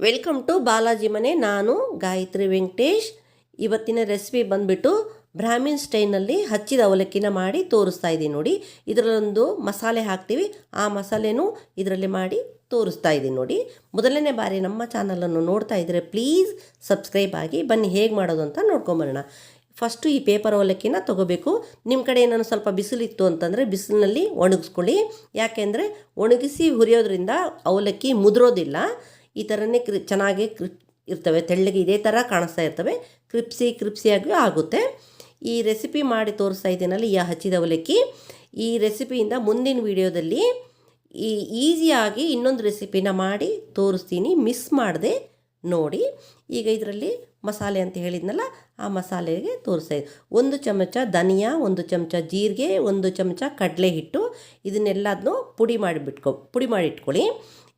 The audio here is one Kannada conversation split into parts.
ವೆಲ್ಕಮ್ ಟು ಬಾಲಾಜಿ ಮನೆ. ನಾನು ಗಾಯತ್ರಿ ವೆಂಕಟೇಶ್. ಇವತ್ತಿನ ರೆಸಿಪಿ ಬಂದುಬಿಟ್ಟು ಬ್ರಾಹ್ಮಿನ್ ಸ್ಟೈಲ್ನಲ್ಲಿ ಹಚ್ಚಿದ ಅವಲಕ್ಕಿನ ಮಾಡಿ ತೋರಿಸ್ತಾ ಇದ್ದೀನಿ ನೋಡಿ. ಇದರಲ್ಲೊಂದು ಮಸಾಲೆ ಹಾಕ್ತೀವಿ, ಆ ಮಸಾಲೆನೂ ಇದರಲ್ಲಿ ಮಾಡಿ ತೋರಿಸ್ತಾ ಇದ್ದೀನಿ ನೋಡಿ. ಮೊದಲನೇ ಬಾರಿ ನಮ್ಮ ಚಾನಲನ್ನು ನೋಡ್ತಾ ಇದ್ದರೆ ಪ್ಲೀಸ್ ಸಬ್ಸ್ಕ್ರೈಬ್ ಆಗಿ. ಬನ್ನಿ ಹೇಗೆ ಮಾಡೋದು ಅಂತ ನೋಡ್ಕೊಂಬರೋಣ. ಫಸ್ಟು ಈ ಪೇಪರ್ ಅವಲಕ್ಕಿನ ತೊಗೋಬೇಕು. ನಿಮ್ಮ ಕಡೆ ಏನಾದ್ರು ಸ್ವಲ್ಪ ಬಿಸಿಲಿತ್ತು ಅಂತಂದರೆ ಬಿಸಿಲಿನಲ್ಲಿ ಒಣಗಿಸ್ಕೊಳ್ಳಿ. ಯಾಕೆಂದರೆ ಒಣಗಿಸಿ ಹುರಿಯೋದ್ರಿಂದ ಅವಲಕ್ಕಿ ಮುದುರೋದಿಲ್ಲ. ಈ ಥರನೇ ಚೆನ್ನಾಗಿ ಇರ್ತವೆ, ತೆಳ್ಳಗೆ ಇದೇ ಥರ ಕಾಣಿಸ್ತಾ ಇರ್ತವೆ, ಕ್ರಿಪ್ಸಿಯಾಗಿ ಆಗುತ್ತೆ. ಈ ರೆಸಿಪಿ ಮಾಡಿ ತೋರಿಸ್ತಾ ಇದ್ದೀನಲ್ಲ, ಈ ಹಚ್ಚಿದ ಅವಲಕ್ಕಿ, ಈ ರೆಸಿಪಿಯಿಂದ ಮುಂದಿನ ವಿಡಿಯೋದಲ್ಲಿ ಈಸಿಯಾಗಿ ಇನ್ನೊಂದು ರೆಸಿಪಿನ ಮಾಡಿ ತೋರಿಸ್ತೀನಿ, ಮಿಸ್ ಮಾಡದೆ ನೋಡಿ. ಈಗ ಇದರಲ್ಲಿ ಮಸಾಲೆ ಅಂತ ಹೇಳಿದ್ನಲ್ಲ, ಆ ಮಸಾಲೆಗೆ ತೋರಿಸ್ತಾ ಇದೆ. 1 ಚಮಚ ಧನಿಯಾ, 1 ಚಮಚ ಜೀರಿಗೆ, 1 ಚಮಚ ಕಡಲೆ ಹಿಟ್ಟು, ಇದನ್ನೆಲ್ಲದನ್ನೂ ಪುಡಿ ಮಾಡಿ ಇಟ್ಕೊಳ್ಳಿ.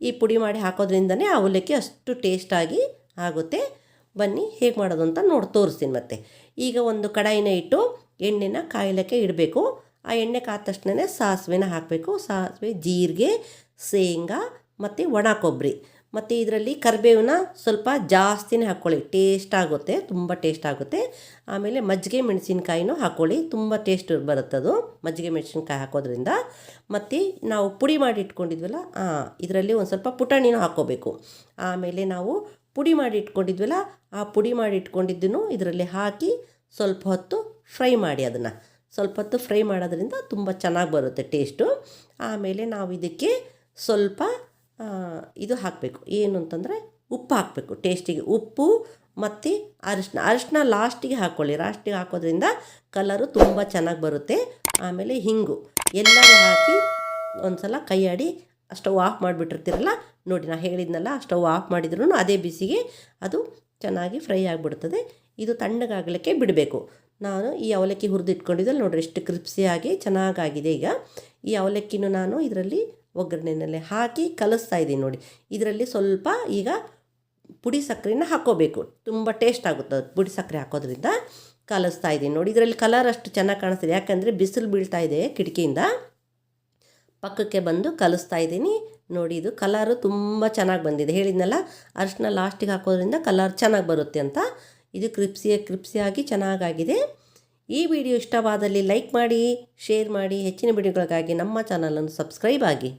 ಈ ಪುಡಿ ಮಾಡಿ ಹಾಕೋದ್ರಿಂದನೇ ಅವಲಕ್ಕಿ ಅಷ್ಟು ಟೇಸ್ಟಾಗಿ ಆಗುತ್ತೆ. ಬನ್ನಿ ಹೇಗೆ ಮಾಡೋದು ಅಂತ ತೋರಿಸ್ತೀನಿ. ಮತ್ತೆ ಈಗ ಒಂದು ಕಡಾಯಿನ ಇಟ್ಟು ಎಣ್ಣೆನ ಕಾಯಲಿಕ್ಕೆ ಇಡಬೇಕು. ಆ ಎಣ್ಣೆ ಕಾದ ತಕ್ಷಣ ಸಾಸಿವೆನ ಹಾಕಬೇಕು. ಸಾಸಿವೆ, ಜೀರಿಗೆ, ಶೇಂಗಾ ಮತ್ತು ಒಣ ಕೊಬ್ಬರಿ, ಮತ್ತು ಇದರಲ್ಲಿ ಕರಿಬೇವನ್ನ ಸ್ವಲ್ಪ ಜಾಸ್ತಿನೇ ಹಾಕ್ಕೊಳ್ಳಿ, ಟೇಸ್ಟ್ ಆಗುತ್ತೆ, ತುಂಬ ಟೇಸ್ಟ್ ಆಗುತ್ತೆ. ಆಮೇಲೆ ಮಜ್ಜಿಗೆ ಮೆಣಸಿನ್ಕಾಯಿನೂ ಹಾಕ್ಕೊಳ್ಳಿ, ತುಂಬ ಟೇಸ್ಟ್ ಬರುತ್ತದು ಮಜ್ಜಿಗೆ ಮೆಣಸಿನ್ಕಾಯಿ ಹಾಕೋದ್ರಿಂದ. ಮತ್ತು ನಾವು ಪುಡಿ ಮಾಡಿ ಇಟ್ಕೊಂಡಿದ್ವಲ್ಲ, ಇದರಲ್ಲಿ ಒಂದು ಸ್ವಲ್ಪ ಪುಟಾಣಿನೂ ಹಾಕ್ಕೋಬೇಕು. ಆಮೇಲೆ ನಾವು ಪುಡಿ ಮಾಡಿ ಇಟ್ಕೊಂಡಿದ್ವಲ್ಲ, ಆ ಪುಡಿ ಮಾಡಿ ಇಟ್ಕೊಂಡಿದ್ದನ್ನು ಇದರಲ್ಲಿ ಹಾಕಿ ಸ್ವಲ್ಪ ಹೊತ್ತು ಫ್ರೈ ಮಾಡಿ. ಅದನ್ನು ಸ್ವಲ್ಪ ಹೊತ್ತು ಫ್ರೈ ಮಾಡೋದ್ರಿಂದ ತುಂಬ ಚೆನ್ನಾಗಿ ಬರುತ್ತೆ ಟೇಸ್ಟು. ಆಮೇಲೆ ನಾವು ಇದಕ್ಕೆ ಸ್ವಲ್ಪ ಇದು ಹಾಕಬೇಕು, ಏನು ಅಂತಂದರೆ ಉಪ್ಪು ಹಾಕಬೇಕು ಟೇಸ್ಟಿಗೆ. ಉಪ್ಪು ಮತ್ತು ಅರಿಶಿನ ಲಾಸ್ಟಿಗೆ ಹಾಕ್ಕೊಳ್ಳಿ. ಲಾಸ್ಟಿಗೆ ಹಾಕೋದ್ರಿಂದ ಕಲರು ತುಂಬ ಚೆನ್ನಾಗಿ ಬರುತ್ತೆ. ಆಮೇಲೆ ಹಿಂಗು ಎಲ್ಲರೂ ಹಾಕಿ ಒಂದು ಸಲ ಕೈ ಆಡಿ ಸ್ಟವ್ ಆಫ್ ಮಾಡಿಬಿಟ್ಟಿರ್ತೀರಲ್ಲ ನೋಡಿ, ನಾನು ಹೇಳಿದ್ನಲ್ಲ, ಸ್ಟವ್ ಆಫ್ ಮಾಡಿದ್ರೂ ಅದೇ ಬಿಸಿಗೆ ಅದು ಚೆನ್ನಾಗಿ ಫ್ರೈ ಆಗಿಬಿಡ್ತದೆ. ಇದು ತಣ್ಣಗಾಗಲಿಕ್ಕೆ ಬಿಡಬೇಕು. ನಾನು ಈ ಅವಲಕ್ಕಿ ಹುರಿದಿಟ್ಕೊಂಡಿದ್ದಲ್ಲಿ ನೋಡಿರಿ ಎಷ್ಟು ಕ್ರಿಪ್ಸಿಯಾಗಿ ಚೆನ್ನಾಗಾಗಿದೆ. ಈಗ ಈ ಅವಲಕ್ಕಿನೂ ನಾನು ಇದರಲ್ಲಿ ಒಗ್ಗರಣೆಯಲ್ಲಿ ಹಾಕಿ ಕಲಿಸ್ತಾ ಇದ್ದೀನಿ ನೋಡಿ. ಇದರಲ್ಲಿ ಸ್ವಲ್ಪ ಈಗ ಪುಡಿ ಸಕ್ಕರೆನ ಹಾಕ್ಕೋಬೇಕು, ತುಂಬ ಟೇಸ್ಟ್ ಆಗುತ್ತೆ ಪುಡಿ ಸಕ್ಕರೆ ಹಾಕೋದ್ರಿಂದ. ಕಲಿಸ್ತಾ ಇದ್ದೀನಿ ನೋಡಿ. ಇದರಲ್ಲಿ ಕಲರ್ ಅಷ್ಟು ಚೆನ್ನಾಗಿ ಕಾಣಿಸ್ತಿದೆ, ಯಾಕಂದರೆ ಬಿಸಿಲು ಬೀಳ್ತಾ ಇದೆ ಕಿಟಕಿಯಿಂದ. ಪಕ್ಕಕ್ಕೆ ಬಂದು ಕಲಿಸ್ತಾ ಇದ್ದೀನಿ ನೋಡಿ. ಇದು ಕಲರು ತುಂಬ ಚೆನ್ನಾಗಿ ಬಂದಿದೆ. ಹೇಳಿದ್ನಲ್ಲ, ಅರಿಶಿನ ಲಾಸ್ಟಿಗೆ ಹಾಕೋದ್ರಿಂದ ಕಲರ್ ಚೆನ್ನಾಗಿ ಬರುತ್ತೆ ಅಂತ. ಇದು ಕ್ರಿಪ್ಸಿಯಾಗಿ ಚೆನ್ನಾಗಾಗಿದೆ. ಈ ವಿಡಿಯೋ ಇಷ್ಟವಾದಲ್ಲಿ ಲೈಕ್ ಮಾಡಿ, ಶೇರ್ ಮಾಡಿ. ಹೆಚ್ಚಿನ ವಿಡಿಯೋಗಳಿಗಾಗಿ ನಮ್ಮ ಚಾನಲನ್ನು ಸಬ್ಸ್ಕ್ರೈಬ್ ಆಗಿ.